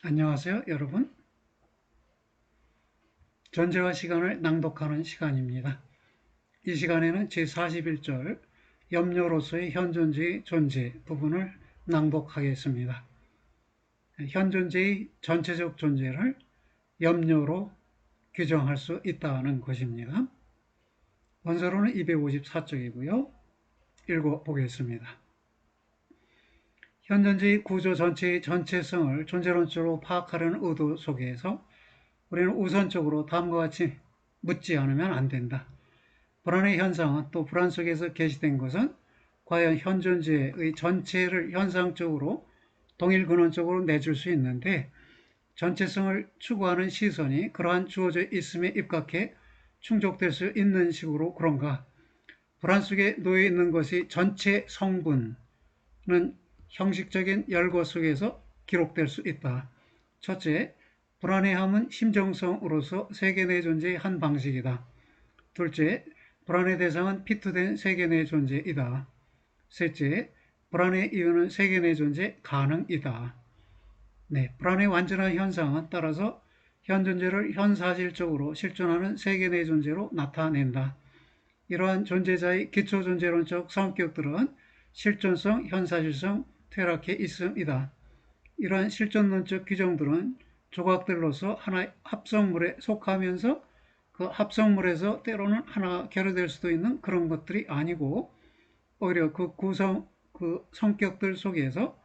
안녕하세요, 여러분. 존재와 시간을 낭독하는 시간입니다. 이 시간에는 제41절 염려로서의 현존재의 존재 부분을 낭독하겠습니다. 현존재의 전체적 존재를 염려로 규정할 수 있다는 것입니다. 원서로는 254쪽이고요. 읽어보겠습니다. 현존재의 구조 전체의 전체성을 존재론적으로 파악하려는 의도 속에서 우리는 우선적으로 다음과 같이 묻지 않으면 안 된다. 불안의 현상은 또 불안 속에서 게시된 것은 과연 현존재의 전체를 현상적으로 동일 근원적으로 내줄 수 있는데 전체성을 추구하는 시선이 그러한 주어져 있음에 입각해 충족될 수 있는 식으로 그런가? 불안 속에 놓여 있는 것이 전체 성분은 형식적인 열거 속에서 기록될 수 있다. 첫째, 불안해함은 심정성으로서 세계 내 존재의 한 방식이다. 둘째, 불안의 대상은 피투된 세계 내 존재이다. 셋째, 불안의 이유는 세계 내 존재 가능이다. 네, 불안의 완전한 현상은 따라서 현존재를 현사실적으로 실존하는 세계 내 존재로 나타낸다. 이러한 존재자의 기초존재론적 성격들은 실존성, 현사실성, 퇴락해 있음이다. 이러한 실존론적 규정들은 조각들로서 하나의 합성물에 속하면서 그 합성물에서 때로는 하나 결여될 수도 있는 그런 것들이 아니고 오히려 그 성격들 속에서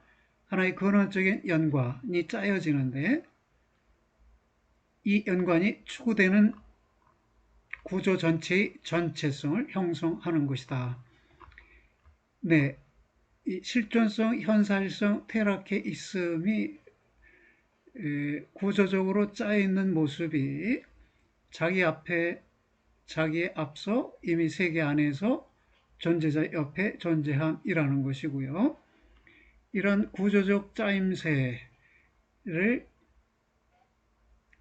하나의 근원적인 연관이 짜여지는데 이 연관이 추구되는 구조 전체의 전체성을 형성하는 것이다. 네, 이 실존성, 현사실성, 퇴락해 있음이 구조적으로 짜여있는 모습이 자기 앞에, 자기의 앞서 이미 세계 안에서 존재자 옆에 존재함이라는 것이고요. 이런 구조적 짜임새를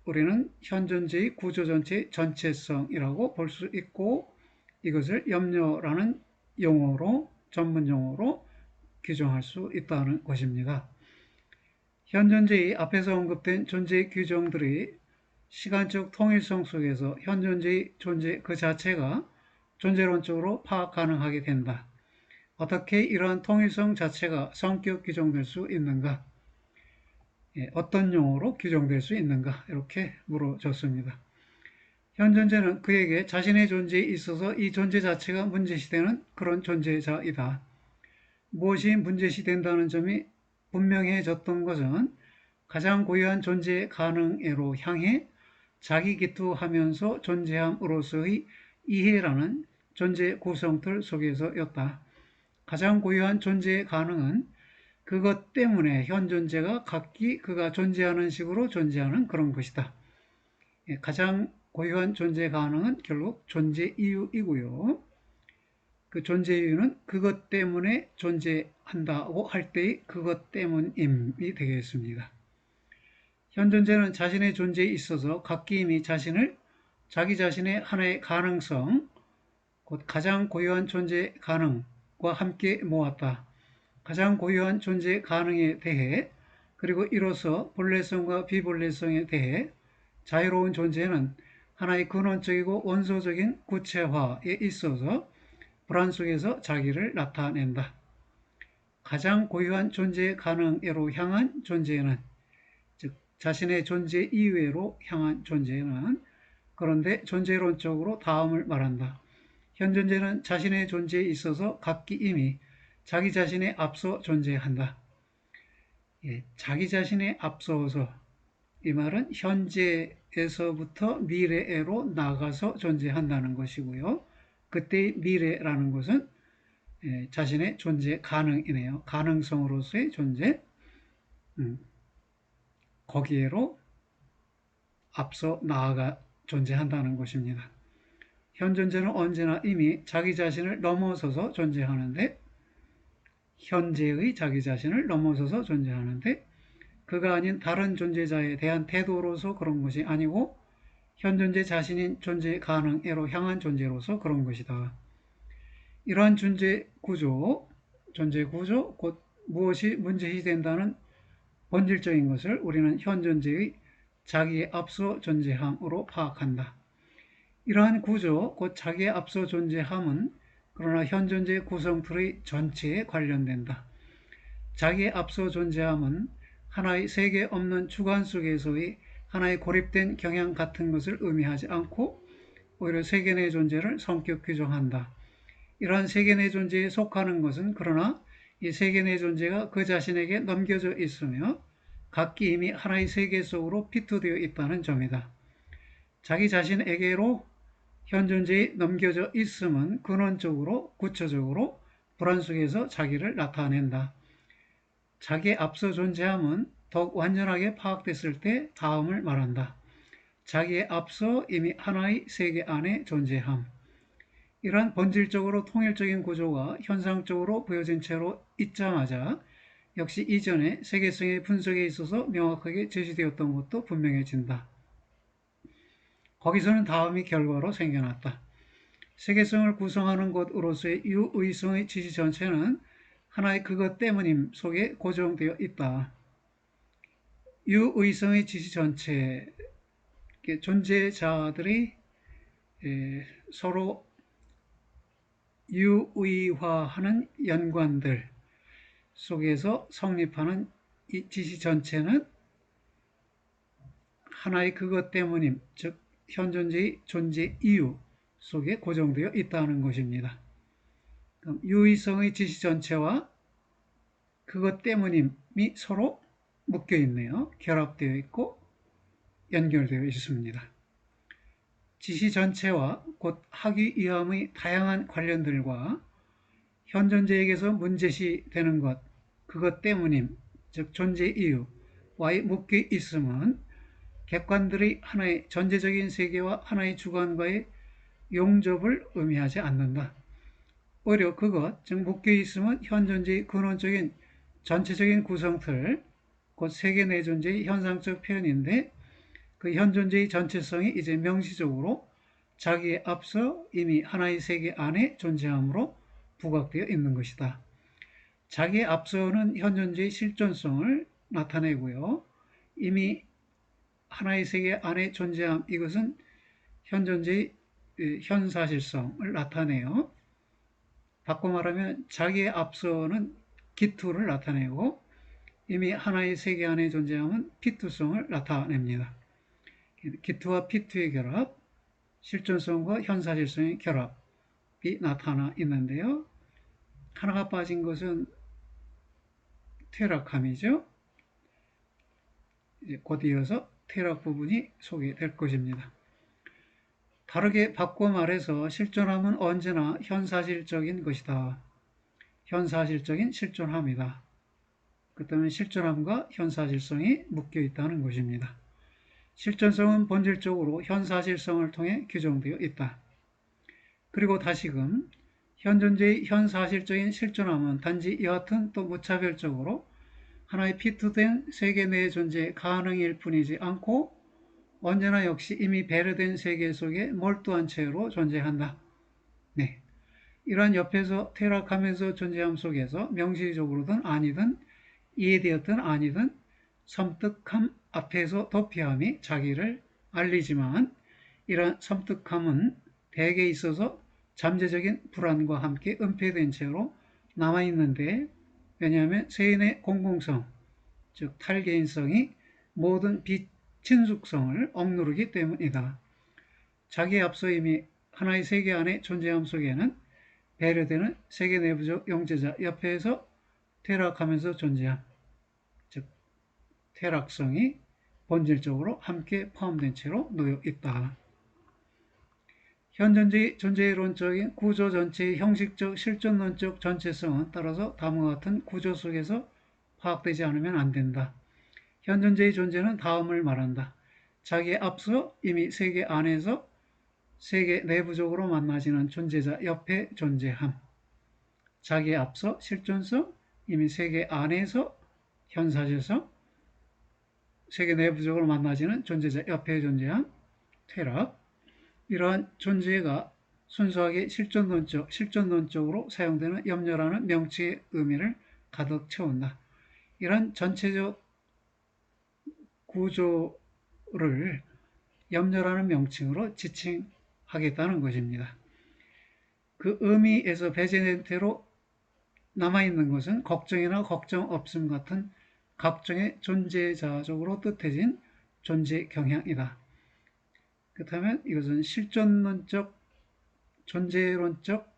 우리는 현존재의 구조 전체의 전체성이라고 볼 수 있고 이것을 염려라는 용어로 전문 용어로 규정할 수 있다는 것입니다. 현존재의 앞에서 언급된 존재 규정들이 시간적 통일성 속에서 현존재의 존재 그 자체가 존재론적으로 파악 가능하게 된다. 어떻게 이러한 통일성 자체가 성격 규정될 수 있는가? 어떤 용어로 규정될 수 있는가? 이렇게 물어졌습니다. 현존재는 그에게 자신의 존재에 있어서 이 존재 자체가 문제시되는 그런 존재자이다. 무엇이 문제시된다는 점이 분명해졌던 것은 가장 고유한 존재 가능애로 향해 자기 기투하면서 존재함으로서의 이해라는 존재 구성틀 속에서였다. 가장 고유한 존재 가능은 그것 때문에 현존재가 각기 그가 존재하는 식으로 존재하는 그런 것이다. 가장 고유한 존재 가능은 결국 존재 이유이고요. 그 존재 이유는 그것 때문에 존재한다고 할 때의 그것 때문임이 되겠습니다. 현존재는 자신의 존재에 있어서 각기 이미 자신을 자기 자신의 하나의 가능성, 곧 가장 고유한 존재 가능과 함께 모았다. 가장 고유한 존재 가능에 대해 그리고 이로써 본래성과 비본래성에 대해 자유로운 존재는 하나의 근원적이고 원소적인 구체화에 있어서 불안 속에서 자기를 나타낸다. 가장 고유한 존재 가능으로 향한 존재는 즉 자신의 존재 이외로 향한 존재는 그런데 존재론적으로 다음을 말한다. 현존재는 자신의 존재에 있어서 각기 이미 자기 자신에 앞서 존재한다. 자기 자신에 앞서서 이 말은 현재에서부터 미래로 나가서 존재한다는 것이고요. 그때의 미래라는 것은 자신의 존재 가능이네요. 가능성으로서의 존재, 거기에로 앞서 나아가 존재한다는 것입니다. 현존재는 언제나 이미 자기 자신을 넘어서서 존재하는데 현재의 자기 자신을 넘어서서 존재하는데 그가 아닌 다른 존재자에 대한 태도로서 그런 것이 아니고 현존재 자신인 존재 가능애로 향한 존재로서 그런 것이다. 이러한 존재 구조, 곧 무엇이 문제시 된다는 본질적인 것을 우리는 현존재의 자기에 앞서 존재함으로 파악한다. 이러한 구조, 곧 자기에 앞서 존재함은 그러나 현존재 구성틀의 전체에 관련된다. 자기에 앞서 존재함은 하나의 세계 없는 주관 속에서의 하나의 고립된 경향 같은 것을 의미하지 않고 오히려 세계 내 존재를 성격 규정한다. 이러한 세계 내 존재에 속하는 것은 그러나 이 세계 내 존재가 그 자신에게 넘겨져 있으며 각기 이미 하나의 세계 속으로 피투되어 있다는 점이다. 자기 자신에게로 현존재에 넘겨져 있음은 근원적으로 구체적으로 불안 속에서 자기를 나타낸다. 자기에 앞서 존재함은 더욱 완전하게 파악됐을 때 다음을 말한다. 자기에 앞서 이미 하나의 세계 안에 존재함. 이러한 본질적으로 통일적인 구조가 현상적으로 보여진 채로 있자마자 역시 이전에 세계성의 분석에 있어서 명확하게 제시되었던 것도 분명해진다. 거기서는 다음이 결과로 생겨났다. 세계성을 구성하는 것으로서의 유의성의 지시 전체는 하나의 그것 때문임 속에 고정되어 있다. 유의성의 지시 전체, 존재자들이 서로 유의화하는 연관들 속에서 성립하는 이 지시 전체는 하나의 그것 때문임, 즉 현존재의 존재 이유 속에 고정되어 있다는 것입니다. 유의성의 지시 전체와 그것 때문임이 서로 묶여 있네요. 결합되어 있고 연결되어 있습니다. 지시 전체와 곧 하기 위함의 다양한 관련들과 현존재에게서 문제시되는 것, 그것 때문임, 즉 존재 이유와의 묶여 있음은 객관들의 하나의 전체적인 세계와 하나의 주관과의 용접을 의미하지 않는다. 오히려 그것, 즉 묶여 있음은 현존재의 근원적인 전체적인 구성틀, 곧 세계 내 존재의 현상적 표현인데 그 현존재의 전체성이 이제 명시적으로 자기에 앞서 이미 하나의 세계 안에 존재함으로 부각되어 있는 것이다. 자기에 앞서는 현존재의 실존성을 나타내고요. 이미 하나의 세계 안에 존재함, 이것은 현존재의 현사실성을 나타내요. 바꿔 말하면 자기에 앞서는 기투를 나타내고 이미 하나의 세계 안에 존재함은 피투성을 나타냅니다. 기투와 피투의 결합, 실존성과 현사실성의 결합이 나타나 있는데요. 하나가 빠진 것은 퇴락함이죠. 곧 이어서 퇴락 부분이 소개될 것입니다. 다르게 바꿔 말해서 실존함은 언제나 현사실적인 것이다. 현사실적인 실존함이다. 그 때문에 실존함과 현사실성이 묶여 있다는 것입니다. 실존성은 본질적으로 현사실성을 통해 규정되어 있다. 그리고 다시금 현존재의 현사실적인 실존함은 단지 여하튼 또 무차별적으로 하나의 피투된 세계 내의 존재 가능일 뿐이지 않고 언제나 역시 이미 배려된 세계 속에 몰두한 채로 존재한다. 네. 이러한 옆에서 퇴락하면서 존재함 속에서 명시적으로든 아니든 이해되었든 아니든 섬뜩함 앞에서 도피함이 자기를 알리지만 이러한 섬뜩함은 대개 있어서 잠재적인 불안과 함께 은폐된 채로 남아있는데 왜냐하면 세인의 공공성, 즉 탈개인성이 모든 비친숙성을 억누르기 때문이다. 자기에 앞서 이미 하나의 세계 안의 존재함 속에는 배려되는 세계 내부적 영재자 옆에서 퇴락하면서 존재함, 즉 퇴락성이 본질적으로 함께 포함된 채로 놓여 있다. 현존재의 존재론적인 구조 전체의 형식적 실존론적 전체성은 따라서 다음과 같은 구조 속에서 파악되지 않으면 안 된다. 현존재의 존재는 다음을 말한다. 자기에 앞서 이미 세계 안에서 세계 내부적으로 만나지는 존재자 옆에 존재함. 자기에 앞서 실존성, 이미 세계 안에서 현사실성, 세계 내부적으로 만나지는 존재자 옆에 존재함, 퇴락. 이러한 존재가 순수하게 실존론적으로 사용되는 염려라는 명칭의 의미를 가득 채운다. 이러한 전체적 구조를 염려라는 명칭으로 지칭하겠다는 것입니다. 그 의미에서 배제된 채로 남아있는 것은 걱정이나 걱정 없음 같은 각종의 존재자적으로 뜻해진 존재 경향이다. 그렇다면 이것은 실존론적, 존재론적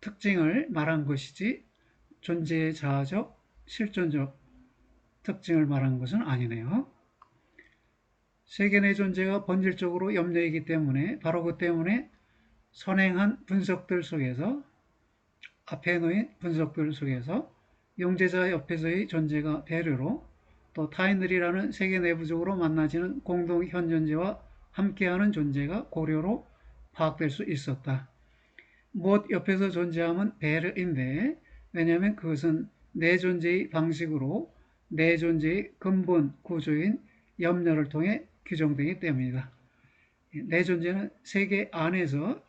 특징을 말한 것이지 존재자적, 실존적 특징을 말한 것은 아니네요. 세계 내 존재가 본질적으로 염려이기 때문에 바로 그 때문에 선행한 분석들 속에서 앞에 놓인 분석들 속에서 용제자 옆에서의 존재가 배려로 또 타인들이라는 세계 내부적으로 만나지는 공동 현존재와 함께하는 존재가 고려로 파악될 수 있었다. 무엇 옆에서 존재함은 배려인데 왜냐하면 그것은 내 존재의 방식으로 내 존재의 근본 구조인 염려를 통해 규정되기 때문이다. 내 존재는 세계 안에서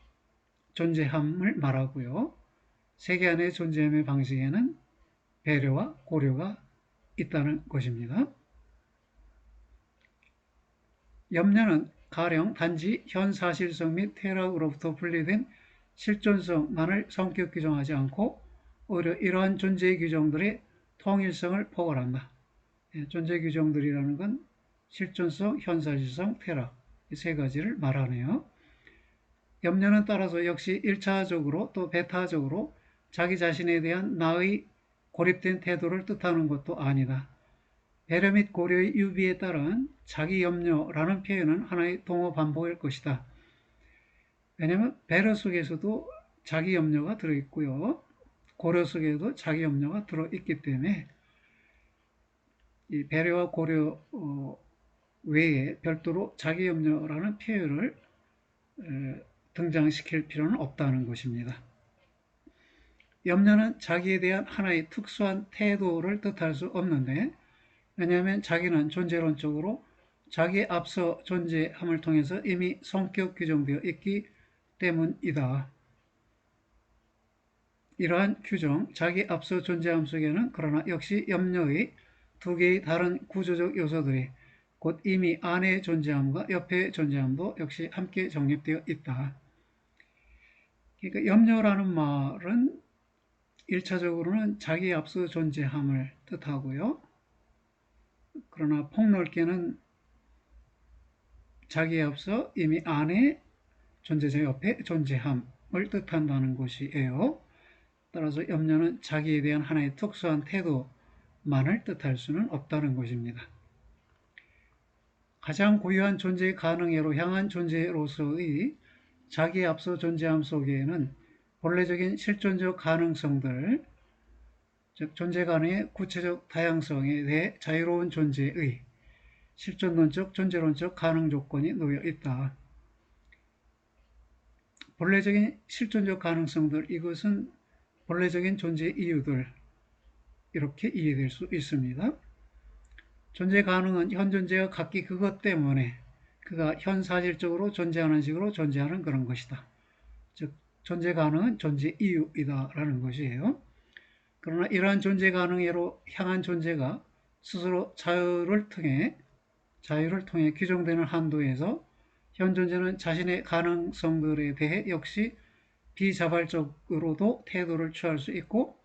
존재함을 말하고요. 세계 안의 존재함의 방식에는 배려와 고려가 있다는 것입니다. 염려는 가령 단지 현사실성 및 퇴락으로부터 분리된 실존성만을 성격 규정하지 않고 오히려 이러한 존재 규정들의 통일성을 포괄한다. 존재 규정들이라는 건 실존성, 현사실성, 퇴락 이 세 가지를 말하네요. 염려는 따라서 역시 1차적으로 또 배타적으로 자기 자신에 대한 나의 고립된 태도를 뜻하는 것도 아니다. 배려 및 고려의 유비에 따른 자기 염려라는 표현은 하나의 동어 반복일 것이다. 왜냐하면 배려 속에서도 자기 염려가 들어있고요. 고려 속에도 자기 염려가 들어있기 때문에 이 배려와 고려 외에 별도로 자기 염려라는 표현을 등장시킬 필요는 없다는 것입니다. 염려는 자기에 대한 하나의 특수한 태도를 뜻할 수 없는데 왜냐하면 자기는 존재론적으로 자기의 앞서 존재함을 통해서 이미 성격 규정되어 있기 때문이다. 이러한 규정, 자기 앞서 존재함 속에는 그러나 역시 염려의 두 개의 다른 구조적 요소들이 곧 이미 안에 존재함과 옆에 존재함도 역시 함께 정립되어 있다. 그러니까 염려라는 말은 1차적으로는 자기 앞서 존재함을 뜻하고요. 그러나 폭넓게는 자기에 앞서 이미 안에 존재자 옆에 존재함을 뜻한다는 것이에요. 따라서 염려는 자기에 대한 하나의 특수한 태도만을 뜻할 수는 없다는 것입니다. 가장 고유한 존재 가능해로 향한 존재로서의 자기에 앞서 존재함 속에는 본래적인 실존적 가능성들, 즉 존재 가능의 구체적 다양성에 대해 자유로운 존재의 실존론적, 존재론적 가능 조건이 놓여 있다. 본래적인 실존적 가능성들, 이것은 본래적인 존재 이유들 이렇게 이해될 수 있습니다. 존재 가능은 현 존재가 각기 그것 때문에 그가 현사실적으로 존재하는 식으로 존재하는 그런 것이다. 즉 존재 가능은 존재 이유이다 라는 것이에요. 그러나 이러한 존재 가능으로 향한 존재가 스스로 자유를 통해 규정되는 한도에서 현 존재는 자신의 가능성들에 대해 역시 비자발적으로도 태도를 취할 수 있고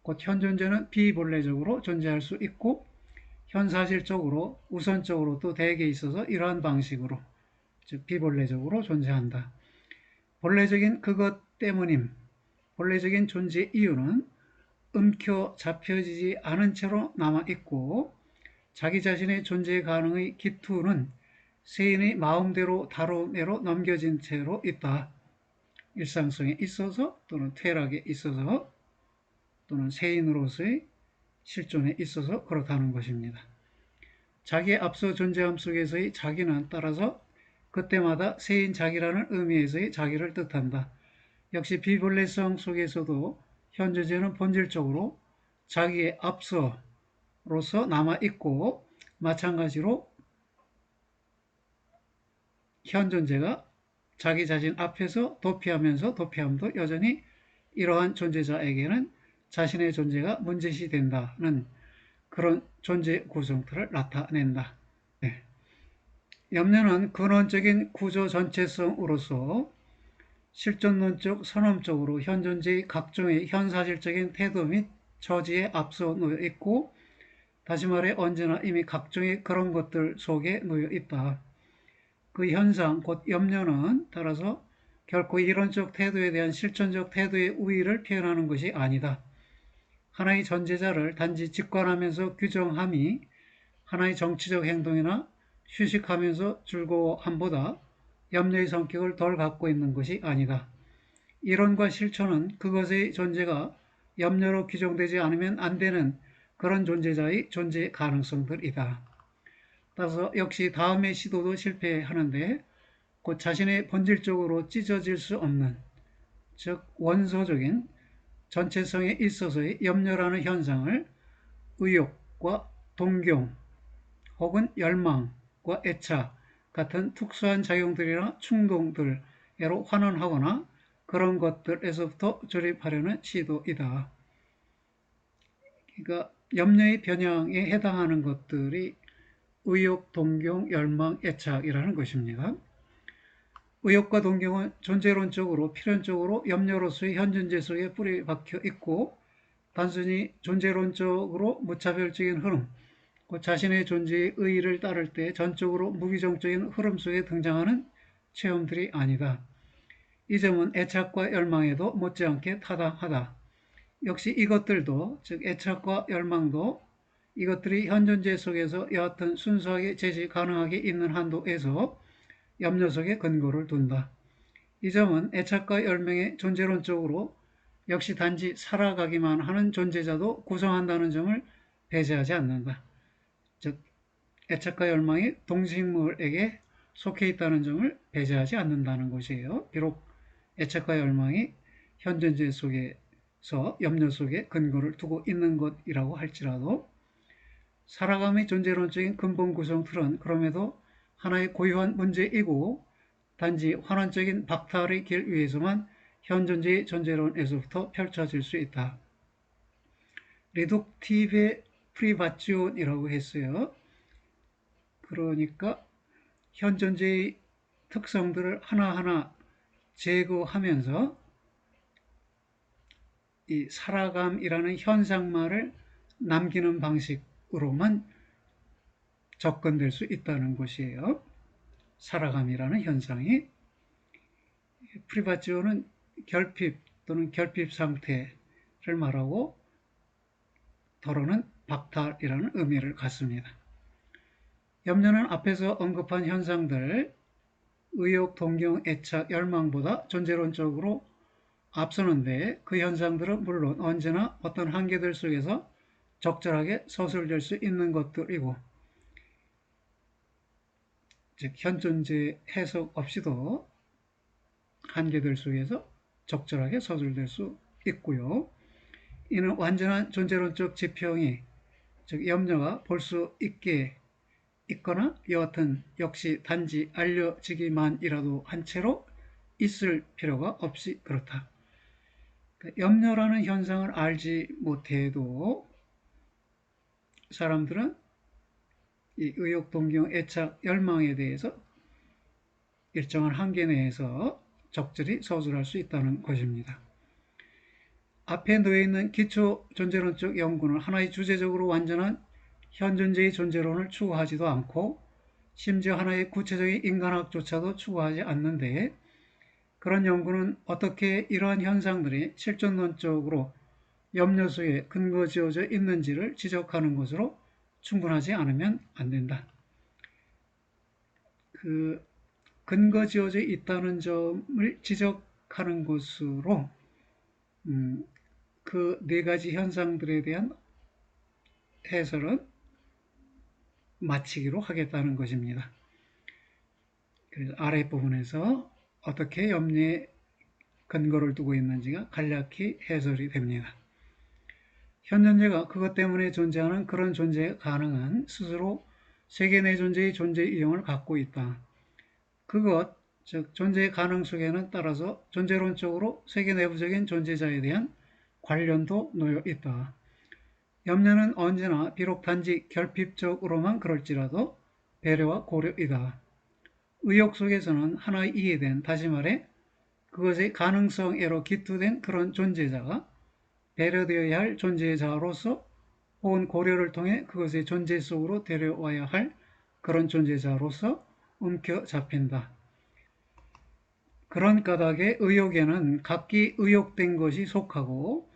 곧 현 존재는 비본래적으로 존재할 수 있고 현사실적으로 우선적으로 또 대개 있어서 이러한 방식으로 즉 비본래적으로 존재한다. 본래적인 그것 때문임, 본래적인 존재 이유는 움켜 잡혀지지 않은 채로 남아있고 자기 자신의 존재 가능의 기투는 세인의 마음대로 다루매로 넘겨진 채로 있다. 일상성에 있어서 또는 퇴락에 있어서 또는 세인으로서의 실존에 있어서 그렇다는 것입니다. 자기의 앞서 존재함 속에서의 자기는 따라서 그때마다 세인 자기라는 의미에서의 자기를 뜻한다. 역시 비본래성 속에서도 현 존재는 본질적으로 자기의 앞서로서 남아있고 마찬가지로 현 존재가 자기 자신 앞에서 도피하면서 도피함도 여전히 이러한 존재자에게는 자신의 존재가 문제시 된다는 그런 존재 구성들을 나타낸다. 네. 염려는 근원적인 구조 전체성으로서 실존론적 선언적으로 현존재의 각종의 현사실적인 태도 및 처지에 앞서 놓여 있고, 다시 말해 언제나 이미 각종의 그런 것들 속에 놓여 있다. 그 현상, 곧 염려는 따라서 결코 이론적 태도에 대한 실존적 태도의 우위를 표현하는 것이 아니다. 하나의 전제자를 단지 직관하면서 규정함이 하나의 정치적 행동이나 휴식하면서 즐거워함보다 염려의 성격을 덜 갖고 있는 것이 아니다. 이론과 실천은 그것의 존재가 염려로 규정되지 않으면 안 되는 그런 존재자의 존재 가능성들이다. 따라서 역시 다음의 시도도 실패하는데, 곧 자신의 본질적으로 찢어질 수 없는, 즉 원소적인 전체성에 있어서의 염려라는 현상을 의욕과 동경 혹은 열망과 애착 같은 특수한 작용들이나 충동들로 환원하거나 그런 것들에서부터 조립하려는 시도이다. 그러니까 염려의 변형에 해당하는 것들이 의욕, 동경, 열망, 애착이라는 것입니다. 의욕과 동경은 존재론적으로 필연적으로 염려로서의 현존재 속에 뿌리 박혀 있고, 단순히 존재론적으로 무차별적인 흐름, 자신의 존재의 의의를 따를 때 전적으로 무기종적인 흐름 속에 등장하는 체험들이 아니다. 이 점은 애착과 열망에도 못지않게 타당하다. 역시 이것들도, 즉 애착과 열망도 이것들이 현존재 속에서 여하튼 순수하게 제시 가능하게 있는 한도에서 염려 속에 근거를 둔다. 이 점은 애착과 열망의 존재론적으로 역시 단지 살아가기만 하는 존재자도 구성한다는 점을 배제하지 않는다. 즉 애착과 열망이 동식물에게 속해 있다는 점을 배제하지 않는다는 것이에요. 비록 애착과 열망이 현존재 속에서 염려 속에 근거를 두고 있는 것이라고 할지라도, 살아감의 존재론적인 근본 구성틀은 그럼에도 하나의 고유한 문제이고, 단지 환원적인 박탈의 길 위에서만 현존재의 존재론에서부터 펼쳐질 수 있다. 리둑티베 프리바지온이라고 했어요. 그러니까 현존재의 특성들을 하나하나 제거하면서 이 살아감이라는 현상만을 남기는 방식으로만 접근될 수 있다는 것이에요. 살아감이라는 현상이. 프리바지오는 결핍 또는 결핍 상태를 말하고, 더러는 박탈이라는 의미를 갖습니다. 염려는 앞에서 언급한 현상들, 의욕, 동경, 애착, 열망보다 존재론적으로 앞서는데, 그 현상들은 물론 언제나 어떤 한계들 속에서 적절하게 서술될 수 있는 것들이고, 즉 현존재 해석 없이도 한계들 속에서 적절하게 서술될 수 있고요. 이는 완전한 존재론적 지평이, 즉 염려가 볼 수 있게 있거나 여하튼 역시 단지 알려지기만이라도 한 채로 있을 필요가 없이 그렇다. 염려라는 현상을 알지 못해도 사람들은 이 의욕, 동경, 애착, 열망에 대해서 일정한 한계 내에서 적절히 서술할 수 있다는 것입니다. 앞에 놓여 있는 기초 존재론적 연구는 하나의 주제적으로 완전한 현존재의 존재론을 추구하지도 않고, 심지어 하나의 구체적인 인간학조차도 추구하지 않는데, 그런 연구는 어떻게 이러한 현상들이 실존론적으로 염려 속에 근거 지어져 있는지를 지적하는 것으로 충분하지 않으면 안 된다. 그 근거 지어져 있다는 점을 지적하는 것으로 그 네 가지 현상들에 대한 해설은 마치기로 하겠다는 것입니다. 그래서 아랫부분에서 어떻게 염려에 근거를 두고 있는지가 간략히 해설이 됩니다. 현존재가 그것 때문에 존재하는 그런 존재 가능한 스스로 세계 내 존재의 존재 이용을 갖고 있다. 그것, 즉 존재의 가능 속에는 따라서 존재론적으로 세계 내부적인 존재자에 대한 관련도 놓여 있다. 염려는 언제나 비록 단지 결핍적으로만 그럴지라도 배려와 고려이다. 의욕 속에서는 하나의 이해된, 다시 말해 그것의 가능성애로 기투된 그런 존재자가 배려되어야 할 존재자로서 혹은 고려를 통해 그것의 존재 속으로 데려와야 할 그런 존재자로서 움켜잡힌다. 그런 까닭에 의욕에는 각기 의욕된 것이 속하고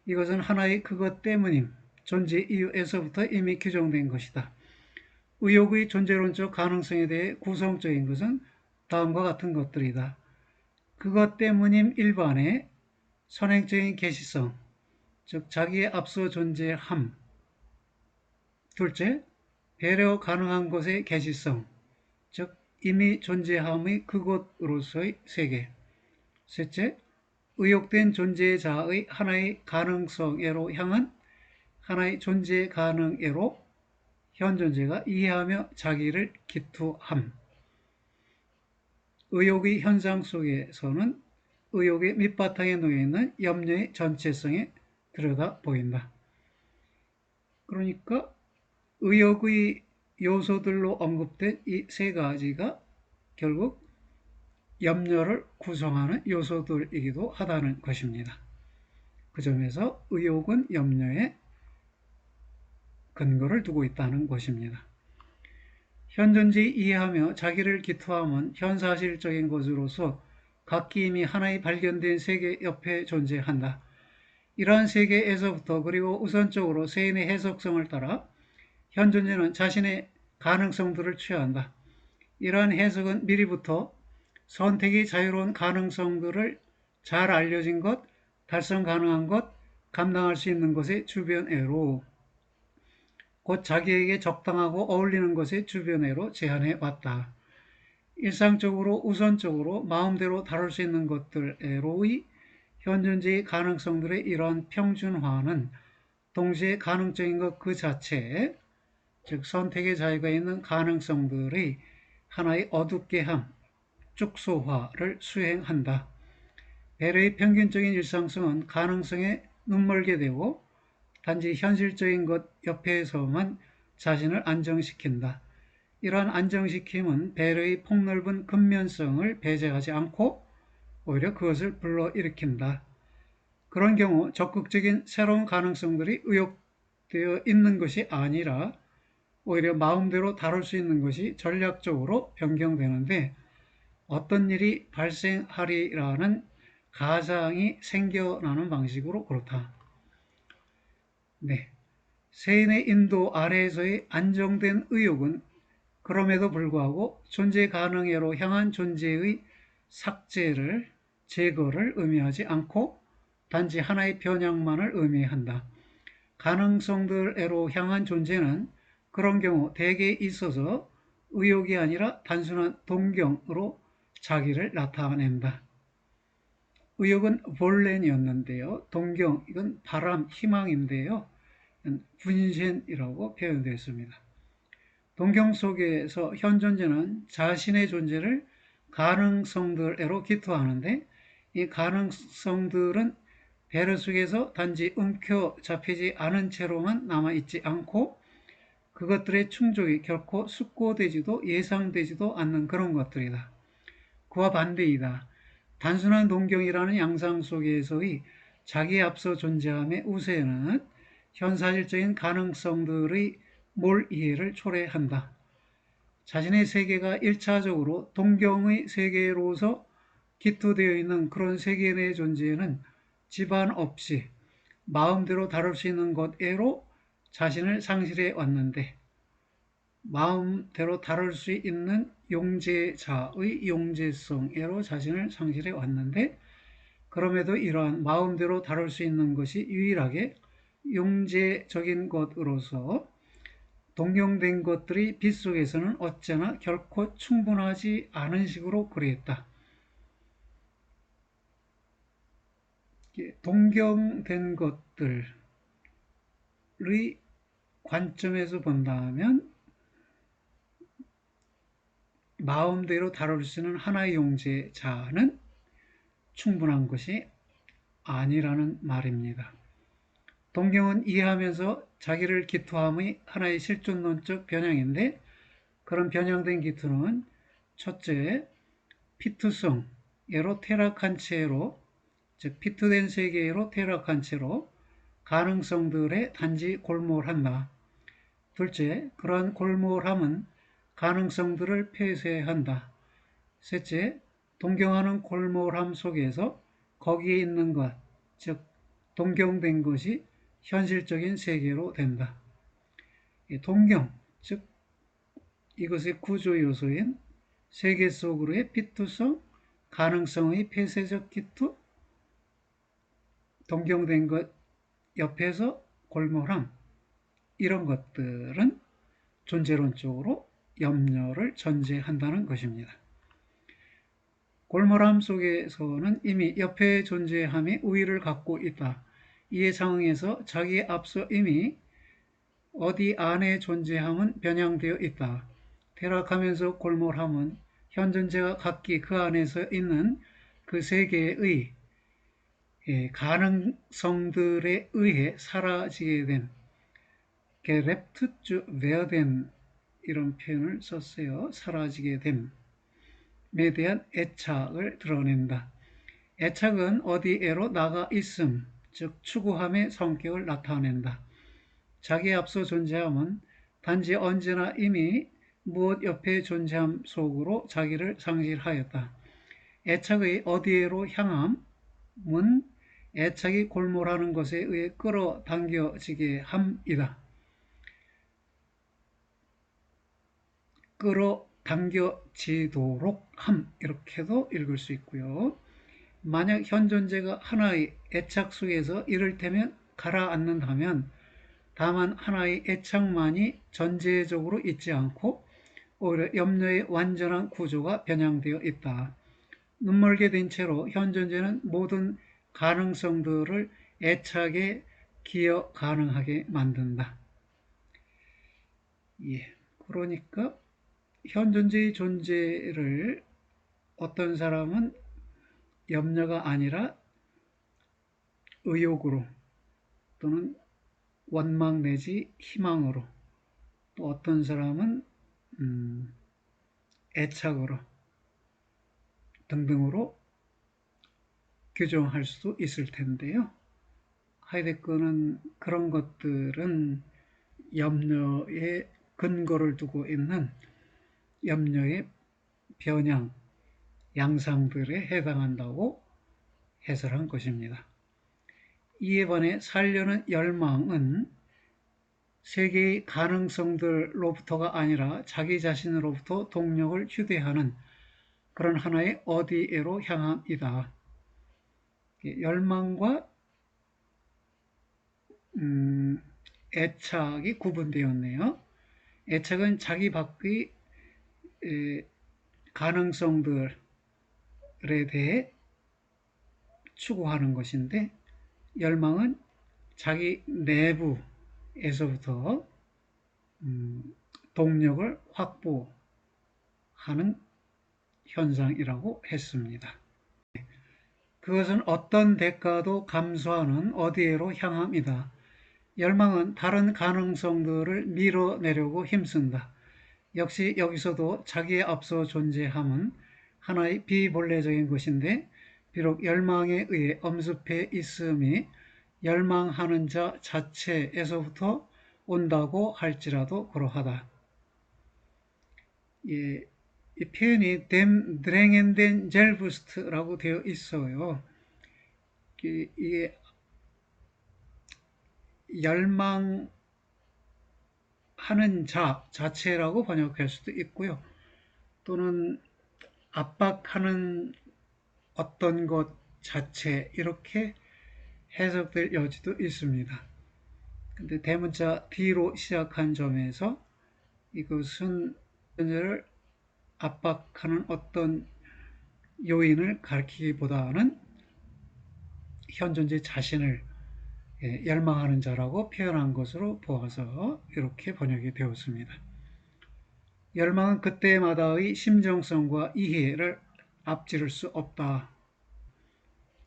이것은 하나의 그것 때문임, 존재 이유에서부터 이미 규정된 것이다. 의욕의 존재론적 가능성에 대해 구성적인 것은 다음과 같은 것들이다. 그것 때문임 일반의 선행적인 계시성, 즉 자기에 앞서 존재함. 둘째, 배려 가능한 것의 계시성, 즉 이미 존재함의 그것으로서의 세계. 셋째, 의욕된 존재자의 하나의 가능성애로 향한 하나의 존재 가능애로 현 존재가 이해하며 자기를 기투함. 의욕의 현상 속에서는 의욕의 밑바탕에 놓여있는 염려의 전체성에 들여다 보인다. 그러니까 의욕의 요소들로 언급된 이 세 가지가 결국 염려를 구성하는 요소들이기도 하다는 것입니다. 그 점에서 의욕은 염려에 근거를 두고 있다는 것입니다. 현존지 이해하며 자기를 기투함은 현사실적인 것으로서 각기 이미 하나의 발견된 세계 옆에 존재한다. 이러한 세계에서부터 그리고 우선적으로 세인의 해석성을 따라 현존재는 자신의 가능성들을 취한다. 이러한 해석은 미리부터 선택이 자유로운 가능성들을 잘 알려진 것, 달성 가능한 것, 감당할 수 있는 것의 주변애로 곧 자기에게 적당하고 어울리는 것의 주변애로 제한해 왔다. 일상적으로 우선적으로 마음대로 다룰 수 있는 것들애로의 현존재의 가능성들의 이러한 평준화는 동시에 가능적인 것 그 자체에 즉 선택의 자유가 있는 가능성들의 하나의 어둡게 함, 축소화를 수행한다. 배려의 평균적인 일상성은 가능성에 눈멀게 되고 단지 현실적인 것 옆에서만 자신을 안정시킨다. 이러한 안정시킴은 배려의 폭넓은 근면성을 배제하지 않고 오히려 그것을 불러일으킨다. 그런 경우 적극적인 새로운 가능성들이 의욕되어 있는 것이 아니라 오히려 마음대로 다룰 수 있는 것이 전략적으로 변경되는데 어떤 일이 발생하리라는 가상이 생겨나는 방식으로 그렇다. 네. 세인의 인도 아래에서의 안정된 의욕은 그럼에도 불구하고 존재 가능애로 향한 존재의 삭제를, 제거를 의미하지 않고 단지 하나의 변형만을 의미한다. 가능성들애로 향한 존재는 그런 경우 대개 있어서 의욕이 아니라 단순한 동경으로 자기를 나타낸다. 의욕은 본래였는데요. 동경, 이건 바람, 희망인데요. 분신이라고 표현되어 있습니다. 동경 속에서 현 존재는 자신의 존재를 가능성들애로 기투하는데 이 가능성들은 배려 속에서 단지 움켜잡히지 않은 채로만 남아있지 않고 그것들의 충족이 결코 숙고되지도 예상되지도 않는 그런 것들이다. 그와 반대이다. 단순한 동경이라는 양상 속에서의 자기에 앞서 존재함의 우세는 현사실적인 가능성들의 몰이해를 초래한다. 자신의 세계가 1차적으로 동경의 세계로서 기투되어 있는 그런 세계 내의 존재는 집안 없이 마음대로 다룰 수 있는 것애로 자신을 상실해 왔는데 마음대로 다룰 수 있는 용제자의 용제성애로 자신을 상실해 왔는데 그럼에도 이러한 마음대로 다룰 수 있는 것이 유일하게 용제적인 것으로서 동경된 것들이 빛 속에서는 어쩌나 결코 충분하지 않은 식으로 그리했다. 동경된 것들의 관점에서 본다면 마음대로 다룰 수 있는 하나의 용제자는 충분한 것이 아니라는 말입니다. 동경은 이해하면서 자기를 기투함의 하나의 실존론적 변형인데, 그런 변형된 기투는 첫째, 피투성, 예로 퇴락한 채로, 즉 피투된 세계로 퇴락한 채로 가능성들에 단지 골몰한다. 둘째, 그러한 골몰함은 가능성들을 폐쇄한다. 셋째, 동경하는 골몰함 속에서 거기에 있는 것, 즉 동경된 것이 현실적인 세계로 된다. 동경, 즉 이것의 구조 요소인 세계 속으로의 피투성, 가능성의 폐쇄적 기투, 동경된 것 옆에서 골몰함, 이런 것들은 존재론적으로 염려를 전제한다는 것입니다. 골몰함 속에서는 이미 옆에 존재함이 우위를 갖고 있다. 이에 상응해서 자기에 앞서 이미 어디 안에 존재함은 변형되어 있다. 퇴락하면서 골몰함은 현 존재가 각기 그 안에서 있는 그 세계의 가능성들에 의해 사라지게 된, 랩투 웨어된, 이런 표현을 썼어요. 사라지게 됨에 대한 애착을 드러낸다. 애착은 어디에로 나가 있음, 즉 추구함의 성격을 나타낸다. 자기에 앞서 존재함은 단지 언제나 이미 무엇 옆에 존재함 속으로 자기를 상실하였다. 애착의 어디에로 향함은 애착이 골몰하는 것에 의해 끌어당겨지게 함이다. 끌어당겨지도록 함, 이렇게도 읽을 수 있고요. 만약 현 존재가 하나의 애착 속에서 이를테면 가라앉는다면 다만 하나의 애착만이 전제적으로 있지 않고 오히려 염려의 완전한 구조가 변형되어 있다. 눈멀게 된 채로 현 존재는 모든 가능성들을 애착에 기여 가능하게 만든다. 그러니까 현 존재의 존재를 어떤 사람은 염려가 아니라 의욕으로, 또는 원망 내지 희망으로, 또 어떤 사람은 애착으로 등등으로 규정할 수도 있을 텐데요. 하이데거는 그런 것들은 염려에 근거를 두고 있는 염려의 변형, 양상들에 해당한다고 해설한 것입니다. 이에 반해 살려는 열망은 세계의 가능성들로부터가 아니라 자기 자신으로부터 동력을 휴대하는 그런 하나의 어디에로 향함이다. 열망과 애착이 구분되었네요. 애착은 자기 밖의 가능성들에 대해 추구하는 것인데, 열망은 자기 내부에서부터 동력을 확보하는 현상이라고 했습니다. 그것은 어떤 대가도 감수하는 어디에로 향함이다. 열망은 다른 가능성들을 밀어내려고 힘쓴다. 역시 여기서도 자기에 앞서 존재함은 하나의 비본래적인 것인데, 비록 열망에 의해 엄습해 있음이 열망하는 자 자체에서부터 온다고 할지라도 그러하다. 이 표현이 dem drängen selbst라고 되어 있어요. 이게 열망하는 자 자체라고 번역할 수도 있고요. 또는 압박하는 어떤 것 자체, 이렇게 해석될 여지도 있습니다. 근데 대문자 D로 시작한 점에서 이것은 현재를 압박하는 어떤 요인을 가리키기보다는 현 존재 자신을 열망하는 자라고 표현한 것으로 보아서 이렇게 번역이 되었습니다. 열망은 그때마다의 심정성과 이해를 앞지를 수 없다.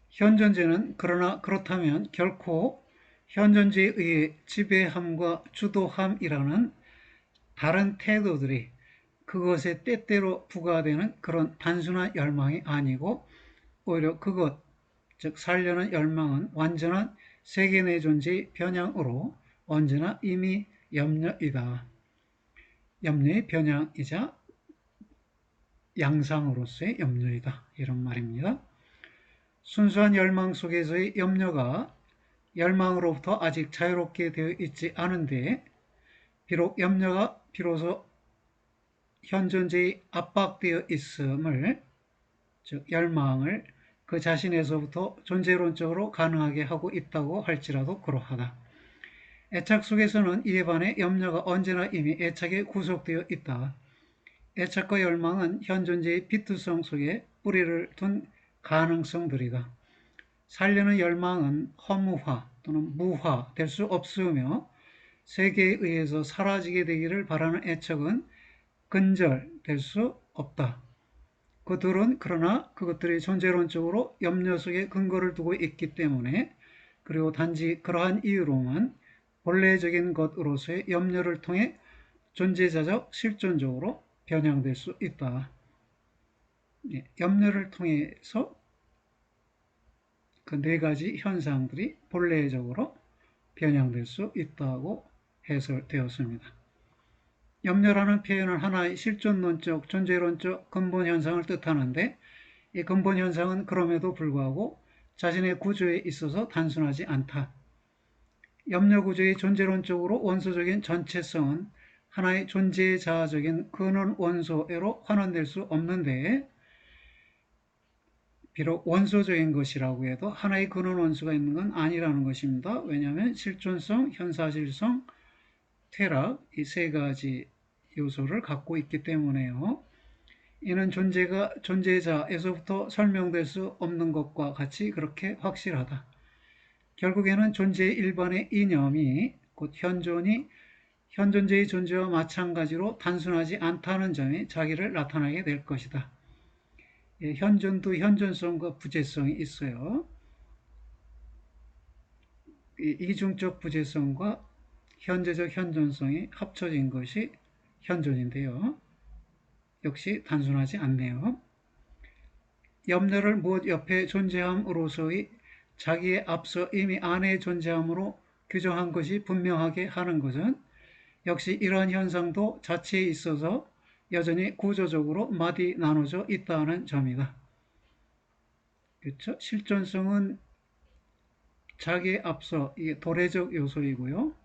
현 존재는 그러나 그렇다면 결코 현존주의에 의해 지배함과 주도함이라는 다른 태도들이 그것에 때때로 부과되는 그런 단순한 열망이 아니고 오히려 그것, 즉 살려는 열망은 완전한 세계 내 존재의 변형으로 언제나 이미 염려이다. 염려의 변형이자 양상으로서의 염려이다. 이런 말입니다. 순수한 열망 속에서의 염려가 열망으로부터 아직 자유롭게 되어 있지 않은데 비록 염려가 비로소 현존재에 압박되어 있음을, 즉 열망을 그 자신에서부터 존재론적으로 가능하게 하고 있다고 할지라도 그러하다. 애착 속에서는 이에 반해 염려가 언제나 이미 애착에 구속되어 있다. 애착과 열망은 현존재의 비투성 속에 뿌리를 둔 가능성들이다. 살려는 열망은 허무화 또는 무화될 수 없으며 세계에 의해서 사라지게 되기를 바라는 애착은 근절될 수 없다. 그 둘은 그러나 그것들이 존재론적으로 염려 속에 근거를 두고 있기 때문에, 그리고 단지 그러한 이유로만 본래적인 것으로서의 염려를 통해 존재자적 실존적으로 변형될 수 있다. 염려를 통해서 그 네 가지 현상들이 본래적으로 변형될 수 있다고 해설되었습니다. 염려라는 표현은 하나의 실존론적, 존재론적 근본 현상을 뜻하는데 이 근본 현상은 그럼에도 불구하고 자신의 구조에 있어서 단순하지 않다. 염려 구조의 존재론적으로 원소적인 전체성은 하나의 존재자적인 근원 원소로 환원될 수 없는데, 비록 원소적인 것이라고 해도 하나의 근원 원소가 있는 건 아니라는 것입니다. 왜냐하면 실존성, 현사실성, 퇴락 이 세 가지 요소를 갖고 있기 때문에요. 이는 존재가 존재자에서부터 설명될 수 없는 것과 같이 그렇게 확실하다. 결국에는 존재의 일반의 이념이 곧 현존이 현존재의 존재와 마찬가지로 단순하지 않다는 점이 자기를 나타나게 될 것이다. 현존도 현존성과 부재성이 있어요. 이중적 부재성과 현재적 현존성이 합쳐진 것이 현존인데요. 역시 단순하지 않네요. 염려를 무엇 옆에 존재함으로서의 자기에 앞서 이미 안에 존재함으로 규정한 것이 분명하게 하는 것은 역시 이러한 현상도 자체에 있어서 여전히 구조적으로 마디 나눠져 있다는 점이다. 그렇죠? 실존성은 자기에 앞서 이게 도래적 요소이고요.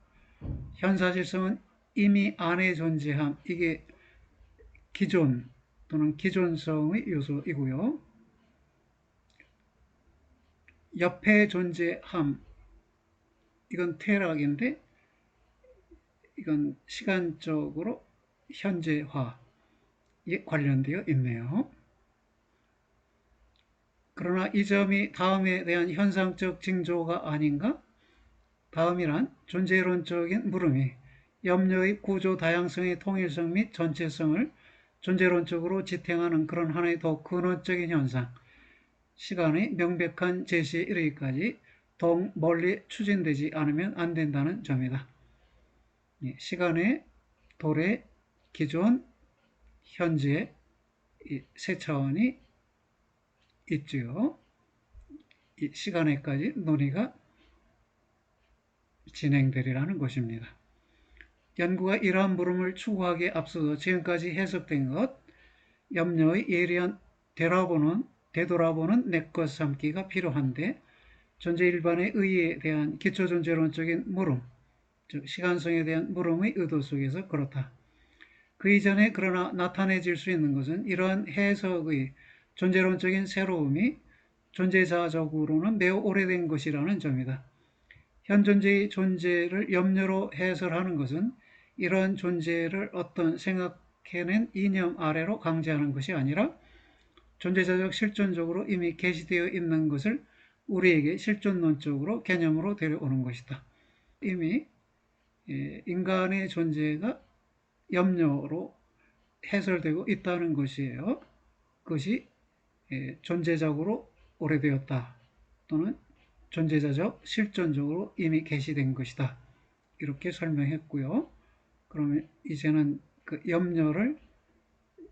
현사실성은 이미 안에 존재함, 이게 기존 또는 기존성의 요소이고요. 옆에 존재함, 이건 퇴락인데 이건 시간적으로 현재화에 관련되어 있네요. 그러나 이 점이 다음에 대한 현상적 징조가 아닌가? 다음이란 존재론적인 물음이 염려의 구조 다양성의 통일성 및 전체성을 존재론적으로 지탱하는 그런 하나의 더 근원적인 현상, 시간의 명백한 제시에 이르기까지 더욱 멀리 추진되지 않으면 안 된다는 점이다. 시간의 도래, 기존, 현재 이 세 차원이 있지요. 이 시간에까지 논의가 진행되리라는 것입니다. 연구가 이러한 물음을 추구하기에 앞서서 지금까지 해석된 것, 염려의 예리한 되돌아보는 내것 삼기가 필요한데, 존재 일반의 의의에 대한 기초존재론적인 물음, 즉 시간성에 대한 물음의 의도 속에서 그렇다. 그 이전에 그러나 나타내질 수 있는 것은 이러한 해석의 존재론적인 새로움이 존재자적으로는 매우 오래된 것이라는 점이다. 현존재의 존재를 염려로 해설하는 것은 이러한 존재를 어떤 생각해낸 이념 아래로 강제하는 것이 아니라 존재자적 실존적으로 이미 계시되어 있는 것을 우리에게 실존론적으로 개념으로 데려오는 것이다. 이미 인간의 존재가 염려로 해설되고 있다는 것이에요. 그것이 존재적으로 오래되었다 또는 존재자적, 실존적으로 이미 계시된 것이다. 이렇게 설명했고요. 그러면 이제는 그 염려를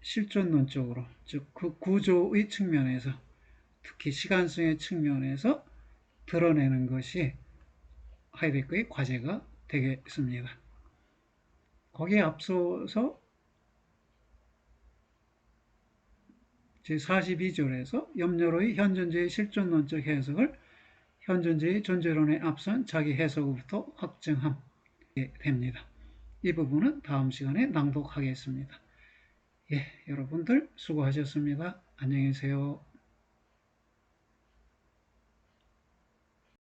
실존론적으로, 즉 그 구조의 측면에서, 특히 시간성의 측면에서 드러내는 것이 하이데거의 과제가 되겠습니다. 거기에 앞서서 제42절에서 염려의 현존주의 실존론적 해석을 현존주의 존재론에 앞선 자기 해석으로부터 확증하게 됩니다. 이 부분은 다음 시간에 낭독하겠습니다. 예, 여러분들 수고하셨습니다. 안녕히 계세요.